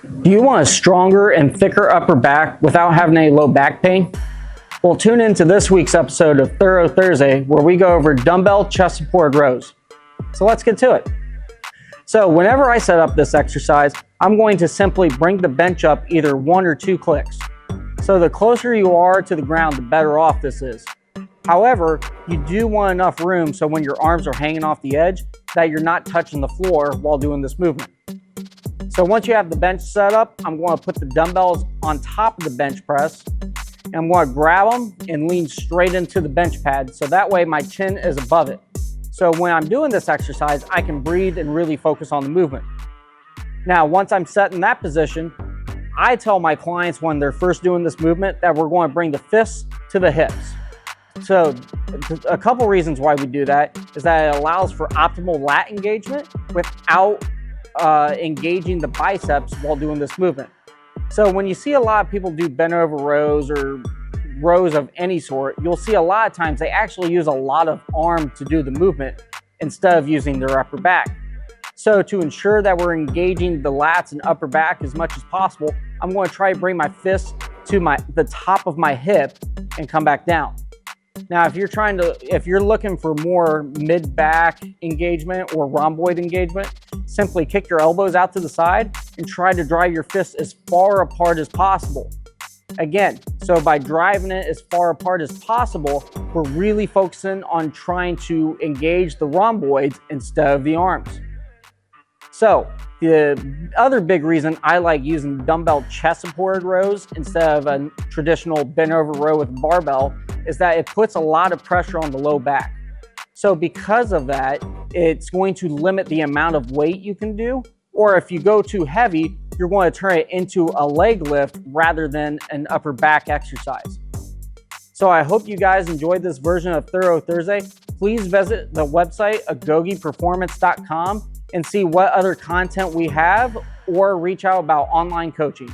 Do you want a stronger and thicker upper back without having any low back pain? Well, tune into this week's episode of Thorough Thursday, where we go over dumbbell chest support rows. So let's get to it. So whenever I set up this exercise, I'm going to simply bring the bench up either 1 or 2 clicks. So the closer you are to the ground, the better off this is. However, you do want enough room so when your arms are hanging off the edge that you're not touching the floor while doing this movement. So once you have the bench set up, I'm going to put the dumbbells on top of the bench press. And I'm going to grab them and lean straight into the bench pad so that way my chin is above it. So when I'm doing this exercise, I can breathe and really focus on the movement. Now, once I'm set in that position, I tell my clients when they're first doing this movement that we're going to bring the fists to the hips. So a couple reasons why we do that is that it allows for optimal lat engagement without engaging the biceps while doing this movement. So when you see a lot of people do bent over rows or rows of any sort, you'll see a lot of times they actually use a lot of arm to do the movement instead of using their upper back. So to ensure that we're engaging the lats and upper back as much as possible, I'm going to try to bring my fist to the top of my hip and come back down. Now, if you're looking for more mid-back engagement or rhomboid engagement, simply kick your elbows out to the side and try to drive your fists as far apart as possible. Again, so by driving it as far apart as possible, we're really focusing on trying to engage the rhomboids instead of the arms. So the other big reason I like using dumbbell chest supported rows instead of a traditional bent over row with barbell is that it puts a lot of pressure on the low back. So because of that, it's going to limit the amount of weight you can do, or if you go too heavy, you're going to turn it into a leg lift rather than an upper back exercise. So I hope you guys enjoyed this version of Thorough Thursday. Please visit the website agogeperformance.com and see what other content we have, or reach out about online coaching.